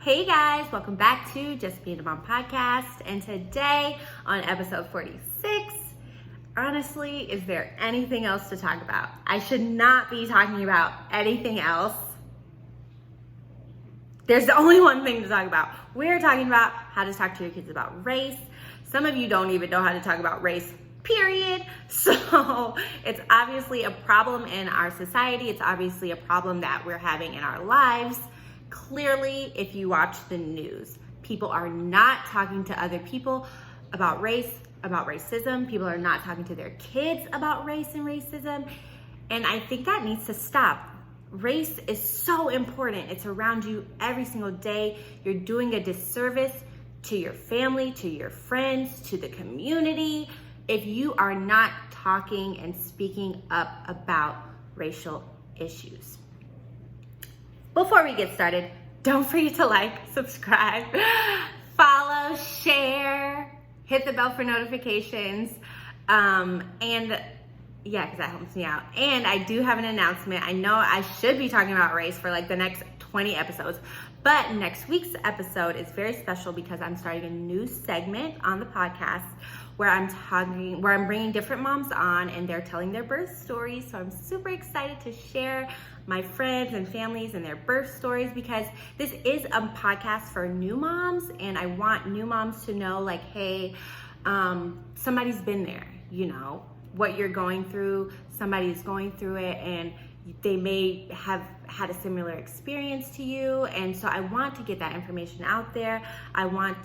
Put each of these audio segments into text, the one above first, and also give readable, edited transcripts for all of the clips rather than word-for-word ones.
Hey guys, welcome back to Just Being a Mom podcast. And today on episode 46, honestly, is there anything else to talk about? I should not be talking about anything else. There's only one thing to talk about. We're talking about how to talk to your kids about race. Some of you don't even know how to talk about race, period. So it's obviously a problem in our society. It's obviously a problem that we're having in our lives. Clearly, if you watch the news, people are not talking to other people about race, about racism. People are not talking to their kids about race and racism. And I think that needs to stop. Race is so important. It's around you every single day. You're doing a disservice to your family, to your friends, to the community, if you are not talking and speaking up about racial issues. Before we get started, don't forget to like, subscribe, follow, share, hit the bell for notifications, and yeah, because that helps me out. And I do have an announcement. I know I should be talking about race for like the next 20 episodes, but next week's episode is very special because I'm starting a new segment on the podcast where I'm bringing different moms on and they're telling their birth stories. So I'm super excited to share my friends and families and their birth stories because this is a podcast for new moms and I want new moms to know like, hey, somebody's been there, you know, what you're going through, somebody's going through it and they may have had a similar experience to you. And so I want to get that information out there. I want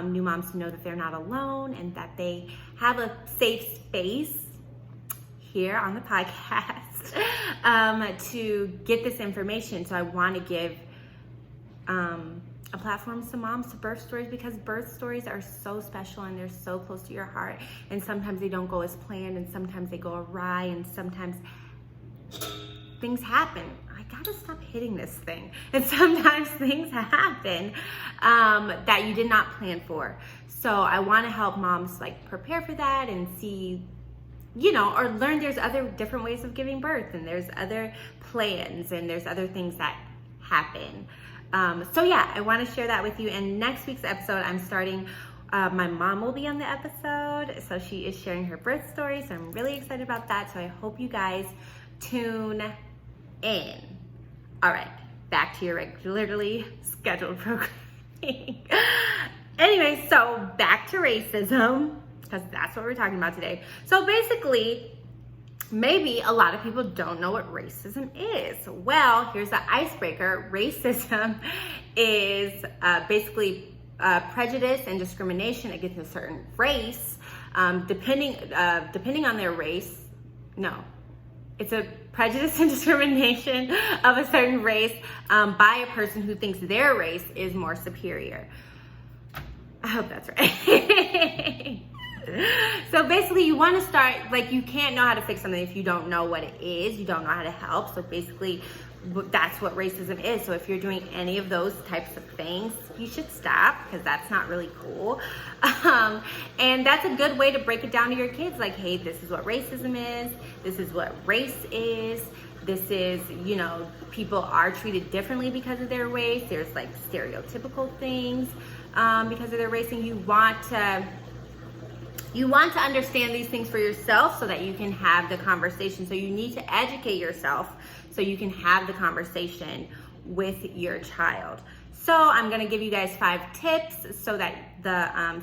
new moms to know that they're not alone and that they have a safe space here on the podcast to get this information. So I want to give a platform to moms to birth stories because birth stories are so special and they're so close to your heart. And sometimes they don't go as planned and sometimes they go awry and sometimes things happen. I gotta stop hitting this thing. And sometimes things happen that you did not plan for. So I want to help moms like prepare for that and see, you know, or learn there's other different ways of giving birth and there's other plans and there's other things that happen. So yeah, I want to share that with you. And next week's episode, I'm starting, my mom will be on the episode. So she is sharing her birth story. So I'm really excited about that. So I hope you guys tune in. All right, back to your regularly scheduled programming. Anyway, so back to racism, because that's what we're talking about today. So basically, maybe a lot of people don't know what racism is. Well, here's the icebreaker. Racism is basically prejudice and discrimination against a certain race, depending on their race. No. It's a prejudice and discrimination of a certain race by a person who thinks their race is more superior. I hope that's right. So basically you want to start, like you can't know how to fix something if you don't know what it is, you don't know how to help. So basically that's what racism is. So if you're doing any of those types of things, you should stop because that's not really cool. And that's a good way to break it down to your kids. Like, hey, this is what racism is. This is what race is. This is, you know, people are treated differently because of their race. There's like stereotypical things because of their race, and you want to understand these things for yourself so that you can have the conversation. So you need to educate yourself so you can have the conversation with your child. So I'm gonna give you guys 5 tips so that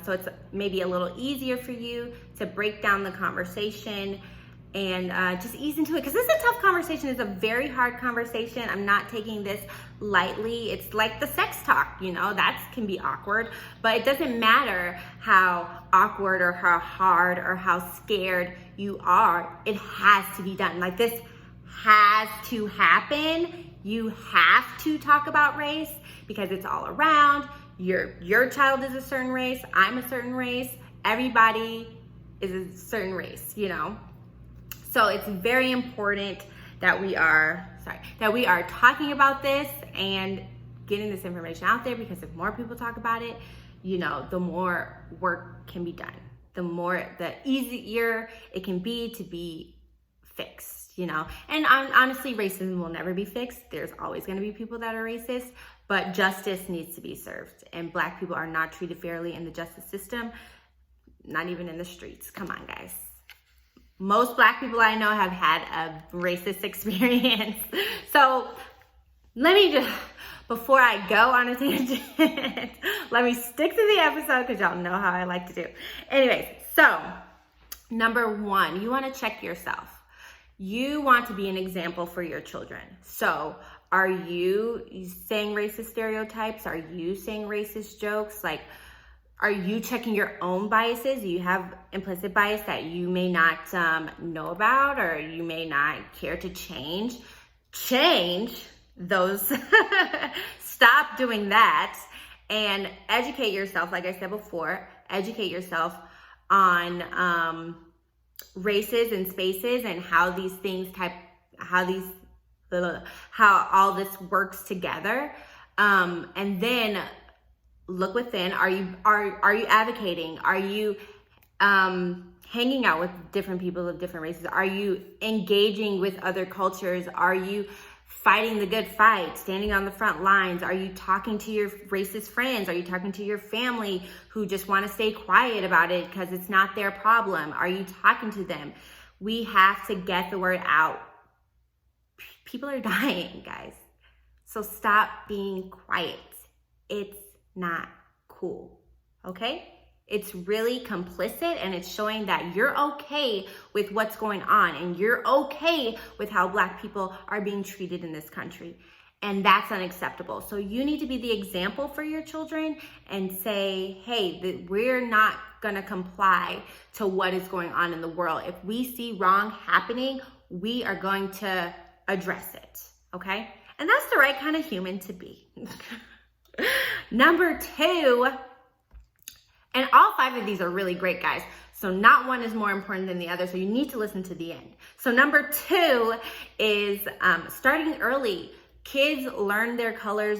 so it's maybe a little easier for you to break down the conversation and just ease into it. Because this is a tough conversation. It's a very hard conversation. I'm not taking this lightly. It's like the sex talk, you know, that can be awkward, but it doesn't matter how awkward or how hard or how scared you are. It has to be done. Like this has to happen. You have to talk about race because it's all around. Your child is a certain race. I'm a certain race. Everybody is a certain race, you know? So it's very important that we are talking about this and getting this information out there because if more people talk about it, you know, the more work can be done. The easier it can be to be fixed, you know? And honestly, racism will never be fixed. There's always gonna be people that are racist, but justice needs to be served. And Black people are not treated fairly in the justice system, not even in the streets. Come on, guys. Most Black people I know have had a racist experience. So let me just, before I go on a tangent, let me stick to the episode because y'all know how I like to do. Anyways, so number one, you want to check yourself. You want to be an example for your children. So are you saying racist stereotypes? Are you saying racist jokes? Like, are you checking your own biases? Do you have implicit bias that you may not know about, or you may not care to change? Change those. Stop doing that and educate yourself. Like I said before, educate yourself on races and spaces and how these things how all this works together. And then look within. Are you advocating? Are you hanging out with different people of different races? Are you engaging with other cultures? Are you fighting the good fight, standing on the front lines? Are you talking to your racist friends? Are you talking to your family who just want to stay quiet about it because it's not their problem? Are you talking to them? We have to get the word out. People are dying, guys. So stop being quiet. It's not cool, okay? It's really complicit, and it's showing that you're okay with what's going on, and you're okay with how Black people are being treated in this country. And that's unacceptable. So you need to be the example for your children and say, hey, we're not gonna comply to what is going on in the world. If we see wrong happening, we are going to address it, okay? And that's the right kind of human to be. Number two, and all 5 of these are really great, guys. So not one is more important than the other. So you need to listen to the end. So number 2 is starting early. Kids learn their colors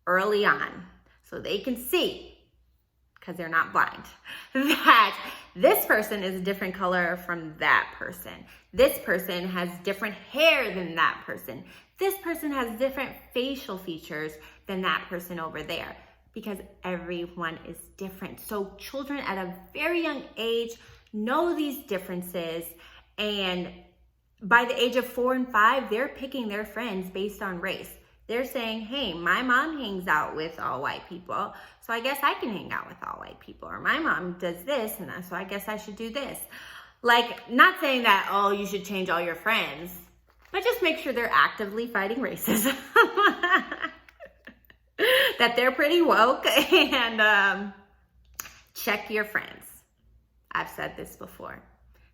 early on so they can see, because they're not blind, that this person is a different color from that person. This person has different hair than that person. This person has different facial features than that person over there, because everyone is different. So children at a very young age know these differences, and by the age of 4 and 5, they're picking their friends based on race. They're saying, hey, my mom hangs out with all white people, so I guess I can hang out with all white people. Or my mom does this, and so I guess I should do this. Like, not saying that, oh, you should change all your friends, but just make sure they're actively fighting racism. That they're pretty woke, and check your friends. I've said this before.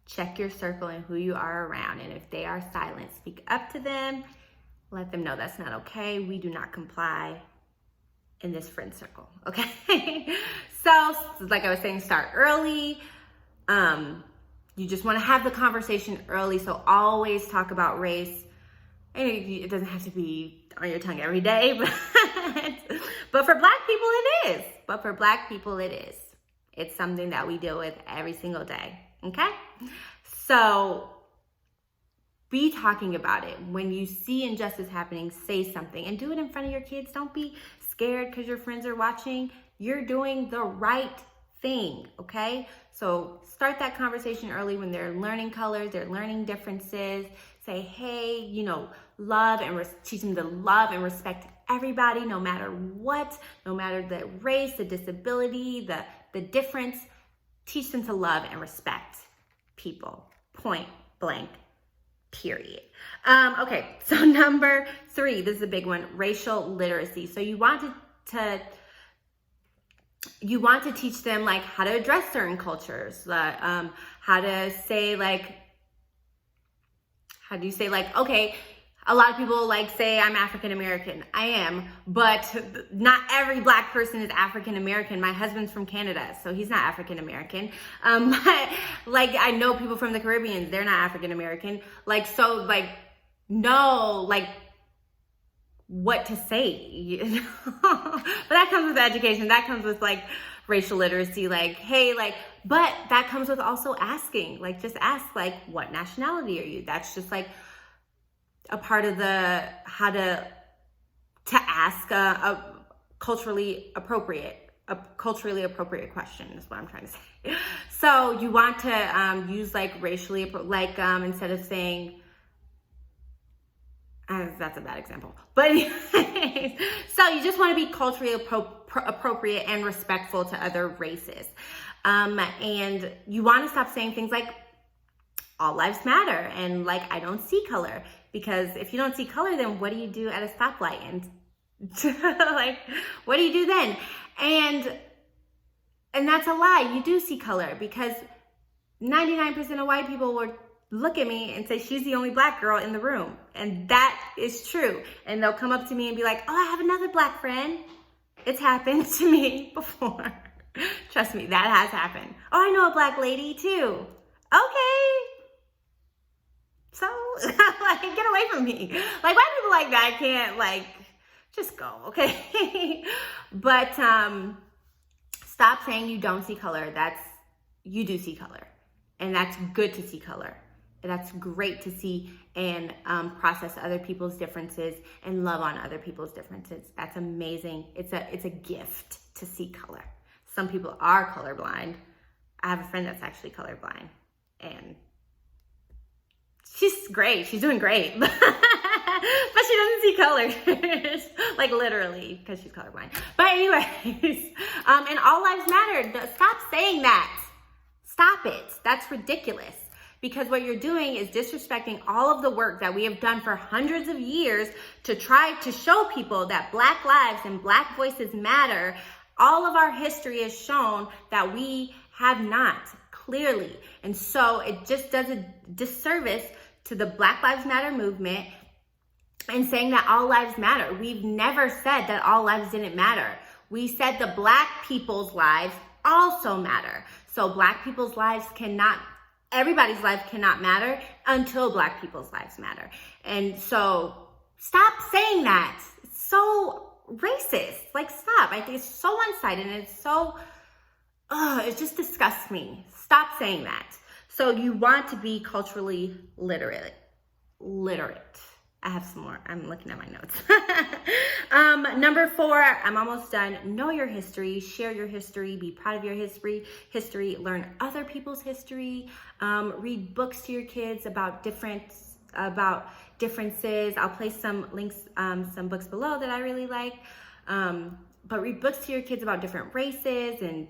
Check your circle and who you are around. And if they are silent, speak up to them. Let them know that's not okay. We do not comply in this friend circle, okay? So, like I was saying, start early. You just want to have the conversation early. So always talk about race. And it doesn't have to be on your tongue every day, but for Black people it is. But for Black people it is. It's something that we deal with every single day, okay? So be talking about it. When you see injustice happening, say something, and do it in front of your kids. Don't be scared because your friends are watching. You're doing the right thing, okay? So start that conversation early when they're learning colors, they're learning differences. Say, hey, you know, love and teach them to love and respect everybody, no matter what, no matter the race, the disability, the difference. Teach them to love and respect people, point blank, period. Okay, so number 3, this is a big one, racial literacy. So you want to teach them like how to address certain cultures, how to say like, how do you say like, okay, a lot of people like say I'm African American. I am, but not every Black person is African American. My husband's from Canada, so he's not African American. But like I know people from the Caribbean, they're not African American. Like, so like, know like what to say, you know? But that comes with education. That comes with like racial literacy, like, hey, like, but that comes with also asking, like, just ask, like, what nationality are you? That's just like a part of the how to to ask a culturally appropriate question is what I'm trying to say. So you want to use like racially, like instead of saying, that's a bad example, but anyways, so you just want to be culturally appropriate and respectful to other races. And you want to stop saying things like all lives matter and like I don't see color, because if you don't see color, then what do you do at a stoplight? And like, what do you do then? And that's a lie. You do see color, because 99% of white people would look at me and say, she's the only black girl in the room. And that is true. And they'll come up to me and be like, oh, I have another black friend. It's happened to me before. Trust me, that has happened. Oh, I know a black lady too. Okay. So, like, get away from me. Like, white people like that can't, like, just go, okay? But stop saying you don't see color. You do see color. And that's good to see color. And that's great to see and process other people's differences and love on other people's differences. That's amazing. It's a gift to see color. Some people are colorblind. I have a friend that's actually colorblind, and she's great. She's doing great. But she doesn't see colors. Like literally, because she's colorblind. But anyways, and all lives matter. Stop saying that. Stop it. That's ridiculous. Because what you're doing is disrespecting all of the work that we have done for hundreds of years to try to show people that Black lives and Black voices matter. All of our history has shown that we have not, clearly. And so it just does a disservice to the Black Lives Matter movement and saying that all lives matter. We've never said that all lives didn't matter. We said the Black people's lives also matter. So Black people's lives everybody's life cannot matter until Black people's lives matter. And so stop saying that. It's so racist. Like, stop. I think it's so one-sided, and it's so, it just disgusts me. Stop saying that. So you want to be culturally literate. I have some more. I'm looking at my notes. Number 4, I'm almost done. Know your history. Share your history. Be proud of your history. Learn other people's history. Read books to your kids about differences. I'll place some links, some books below that I really like. But read books to your kids about different races and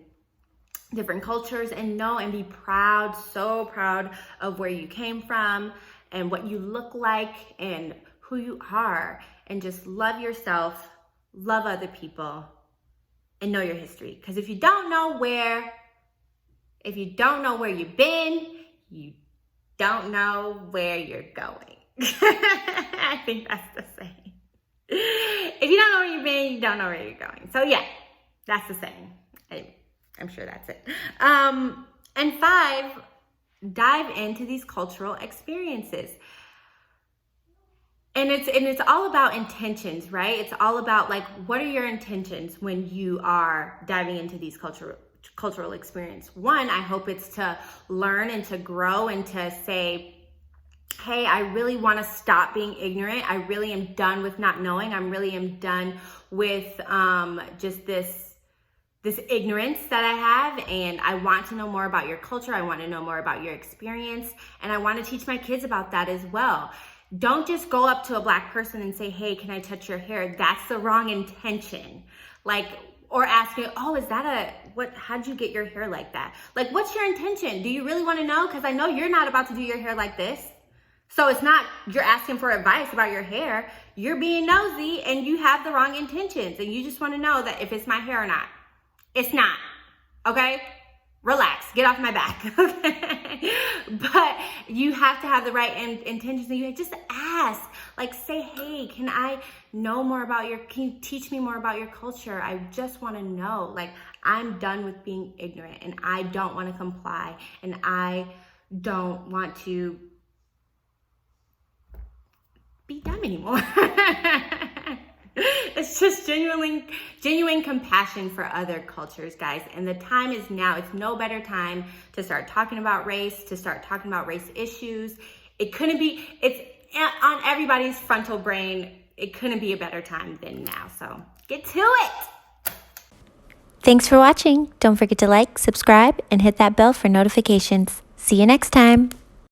different cultures, and know and be proud, so proud of where you came from and what you look like and who you are, and just love yourself, love other people, and know your history. Because if you don't know where you've been, you don't know where you're going. I think that's the saying. If you don't know where you've been, you don't know where you're going. So yeah, that's the saying. I'm sure that's it. And 5, dive into these cultural experiences. And it's all about intentions, right? It's all about, like, what are your intentions when you are diving into these cultural experience? 1, I hope it's to learn and to grow and to say, hey, I really want to stop being ignorant. I really am done with not knowing. I really am done with just this ignorance that I have, and I want to know more about your culture. I want to know more about your experience, and I want to teach my kids about that as well. Don't just go up to a Black person and say, hey, can I touch your hair? That's the wrong intention. Like, or asking, oh, how'd you get your hair like that? Like, what's your intention? Do you really want to know? Because I know you're not about to do your hair like this. So it's not, you're asking for advice about your hair. You're being nosy and you have the wrong intentions, and you just want to know that if it's my hair or not. It's not, okay? Relax, get off my back, okay? But you have to have the right intentions, and you just ask, like, say, hey, can you teach me more about your culture? I just want to know. Like, I'm done with being ignorant, and I don't want to comply, and I don't want to be dumb anymore. It's just genuine compassion for other cultures, guys. And the time is now. It's no better time to start talking about race, to start talking about race issues. It's on everybody's frontal brain it couldn't be a better time than now. So get to it. Thanks for watching. Don't forget to like, subscribe, and hit that bell for notifications. See you next time.